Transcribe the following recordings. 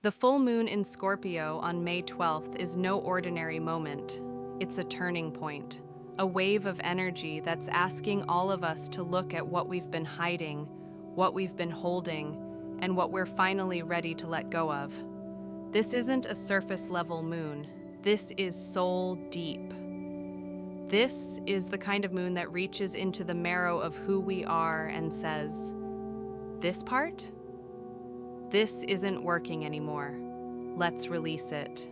The full moon in Scorpio on May 12th is no ordinary moment. It's a turning point, a wave of energy that's asking all of us to look at what we've been hiding, what we've been holding, and what we're finally ready to let go of. This isn't a surface-level moon. This is soul deep. This is the kind of moon that reaches into the marrow of who we are and says, "This part? This isn't working anymore. Let's release it."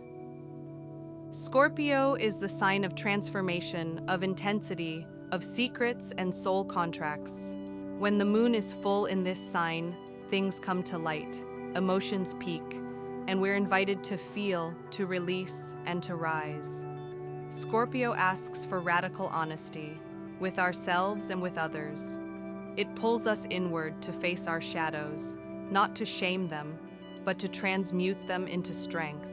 Scorpio is the sign of transformation, of intensity, of secrets and soul contracts. When the moon is full in this sign, things come to light, emotions peak, and we're invited to feel, to release, and to rise. Scorpio asks for radical honesty, with ourselves and with others. It pulls us inward to face our shadows, not to shame them, but to transmute them into strength.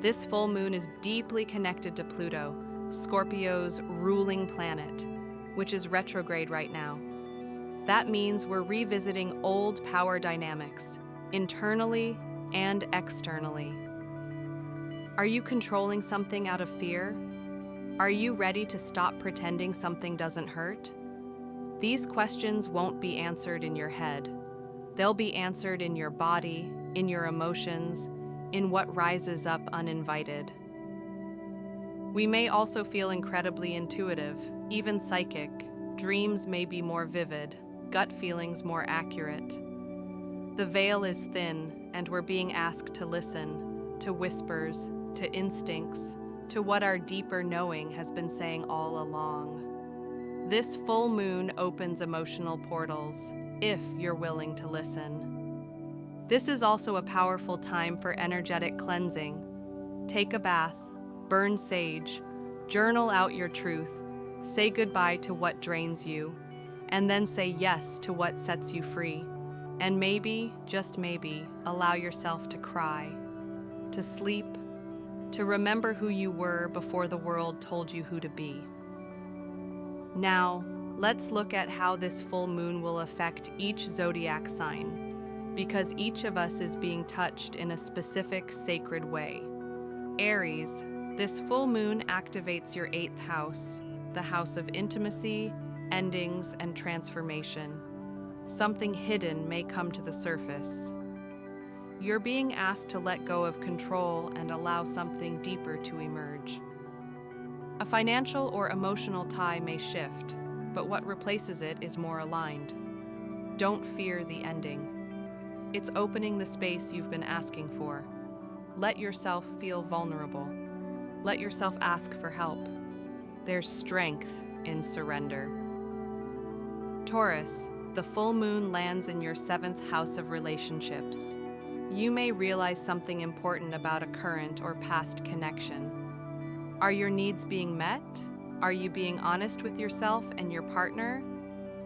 This full moon is deeply connected to Pluto, Scorpio's ruling planet, which is retrograde right now. That means we're revisiting old power dynamics, internally and externally. Are you controlling something out of fear? Are you ready to stop pretending something doesn't hurt? These questions won't be answered in your head. They'll be answered in your body, in your emotions, in what rises up uninvited. We may also feel incredibly intuitive, even psychic. Dreams may be more vivid, gut feelings more accurate. The veil is thin, and we're being asked to listen, to whispers, to instincts, to what our deeper knowing has been saying all along. This full moon opens emotional portals, if you're willing to listen. This is also a powerful time for energetic cleansing. Take a bath, burn sage, journal out your truth, say goodbye to what drains you, and then say yes to what sets you free. And maybe, just maybe, allow yourself to cry, to sleep, to remember who you were before the world told you who to be. Now, let's look at how this full moon will affect each zodiac sign, because each of us is being touched in a specific sacred way. Aries, this full moon activates your 8th house, the house of intimacy, endings, and transformation. Something hidden may come to the surface. You're being asked to let go of control and allow something deeper to emerge. A financial or emotional tie may shift, but what replaces it is more aligned. Don't fear the ending. It's opening the space you've been asking for. Let yourself feel vulnerable. Let yourself ask for help. There's strength in surrender. Taurus, the full moon lands in your 7th house of relationships. You may realize something important about a current or past connection. Are your needs being met? Are you being honest with yourself and your partner,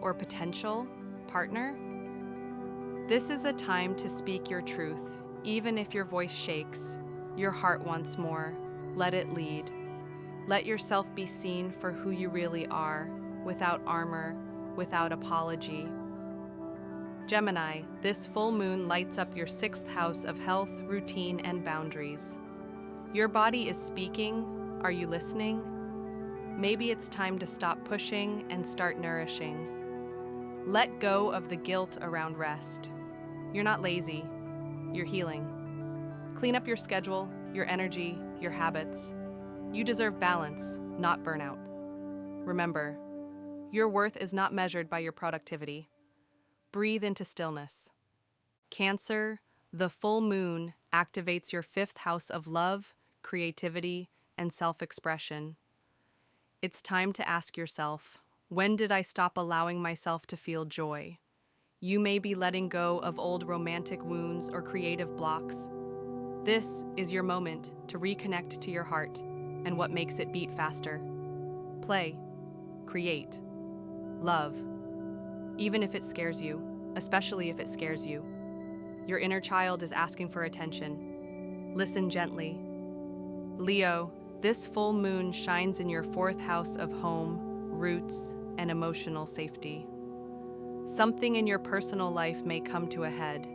or potential partner? This is a time to speak your truth, even if your voice shakes, your heart wants more. Let it lead. Let yourself be seen for who you really are, without armor, without apology. Gemini, this full moon lights up your 6th house of health, routine, and boundaries. Your body is speaking. Are you listening? Maybe it's time to stop pushing and start nourishing. Let go of the guilt around rest. You're not lazy. You're healing. Clean up your schedule, your energy, your habits. You deserve balance, not burnout. Remember, your worth is not measured by your productivity. Breathe into stillness. Cancer, the full moon activates your 5th house of love, creativity, and self-expression. It's time to ask yourself, when did I stop allowing myself to feel joy? You may be letting go of old romantic wounds or creative blocks. This is your moment to reconnect to your heart and what makes it beat faster. Play, create, love. Even if it scares you, especially if it scares you. Your inner child is asking for attention. Listen gently. Leo, this full moon shines in your 4th house of home, roots, and emotional safety. Something in your personal life may come to a head.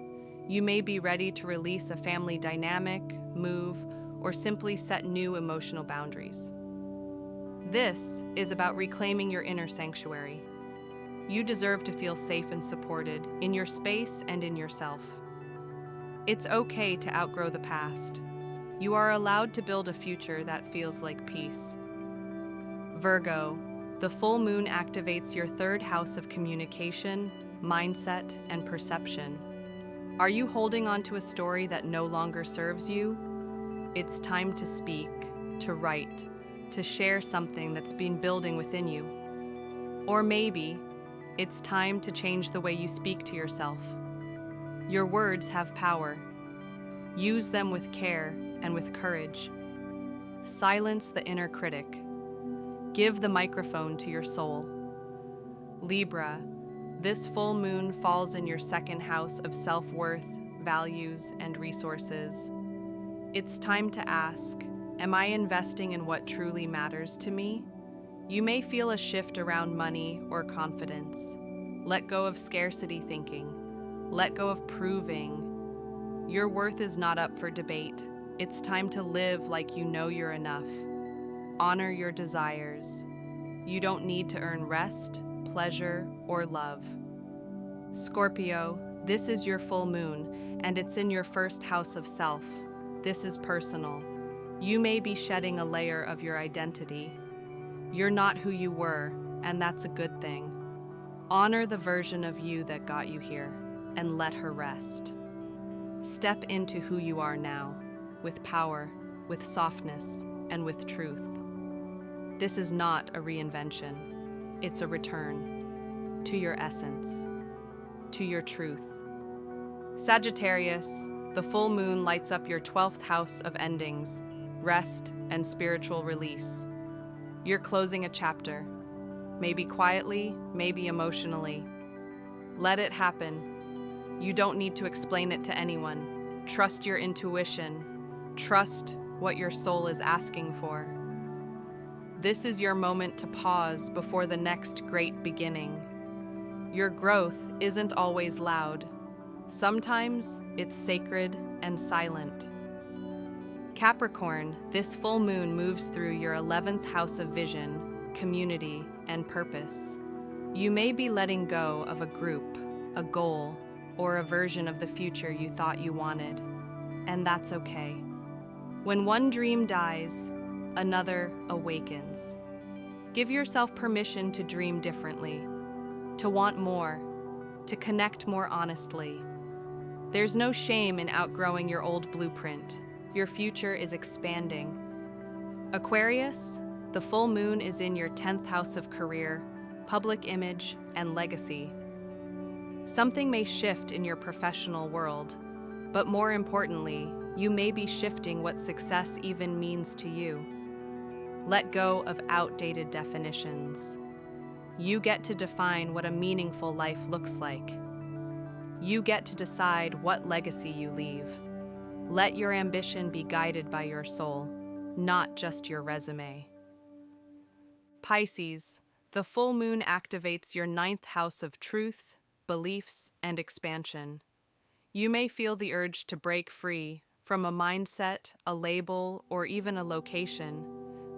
You may be ready to release a family dynamic, move, or simply set new emotional boundaries. This is about reclaiming your inner sanctuary. You deserve to feel safe and supported in your space and in yourself. It's okay to outgrow the past. You are allowed to build a future that feels like peace. Virgo, the full moon activates your third house of communication, mindset, and perception. Are you holding on to a story that no longer serves you? It's time to speak, to write, to share something that's been building within you. Or maybe it's time to change the way you speak to yourself. Your words have power. Use them with care and with courage. Silence the inner critic. Give the microphone to your soul. Libra, this full moon falls in your second house of self-worth, values, and resources. It's time to ask, am I investing in what truly matters to me? You may feel a shift around money or confidence. Let go of scarcity thinking. Let go of proving. Your worth is not up for debate. It's time to live like you know you're enough. Honor your desires. You don't need to earn rest, pleasure, or love. Scorpio, this is your full moon, and it's in your first house of self. This is personal. You may be shedding a layer of your identity. You're not who you were, and that's a good thing. Honor the version of you that got you here, and let her rest. Step into who you are now, with power, with softness, and with truth. This is not a reinvention. It's a return to your essence, to your truth. Sagittarius, the full moon lights up your 12th house of endings, rest, and spiritual release. You're closing a chapter, maybe quietly, maybe emotionally. Let it happen. You don't need to explain it to anyone. Trust your intuition. Trust what your soul is asking for. This is your moment to pause before the next great beginning. Your growth isn't always loud. Sometimes it's sacred and silent. Capricorn, this full moon moves through your 11th house of vision, community, and purpose. You may be letting go of a group, a goal, or a version of the future you thought you wanted. And that's okay. When one dream dies, another awakens. Give yourself permission to dream differently, to want more, to connect more honestly. There's no shame in outgrowing your old blueprint. Your future is expanding. Aquarius, the full moon is in your 10th house of career, public image, and legacy. Something may shift in your professional world, but more importantly, you may be shifting what success even means to you. Let go of outdated definitions. You get to define what a meaningful life looks like. You get to decide what legacy you leave. Let your ambition be guided by your soul, not just your resume. Pisces, the full moon activates your 9th house of truth, beliefs, and expansion. You may feel the urge to break free from a mindset, a label, or even a location.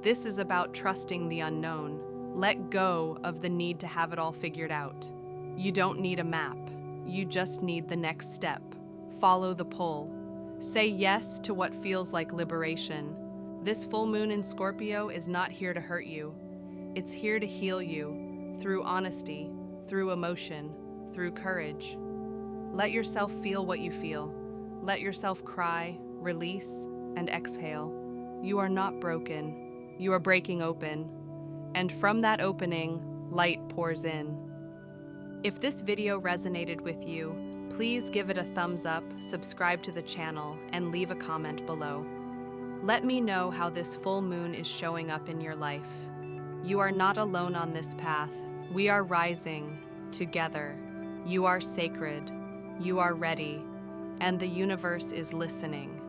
This is about trusting the unknown. Let go of the need to have it all figured out. You don't need a map. You just need the next step. Follow the pull. Say yes to what feels like liberation. This full moon in Scorpio is not here to hurt you. It's here to heal you through honesty, through emotion, through courage. Let yourself feel what you feel. Let yourself cry, release, and exhale. You are not broken. You are breaking open. And from that opening, light pours in. If this video resonated with you, please give it a thumbs up, subscribe to the channel, and leave a comment below. Let me know how this full moon is showing up in your life. You are not alone on this path. We are rising together. You are sacred. You are ready. And the universe is listening.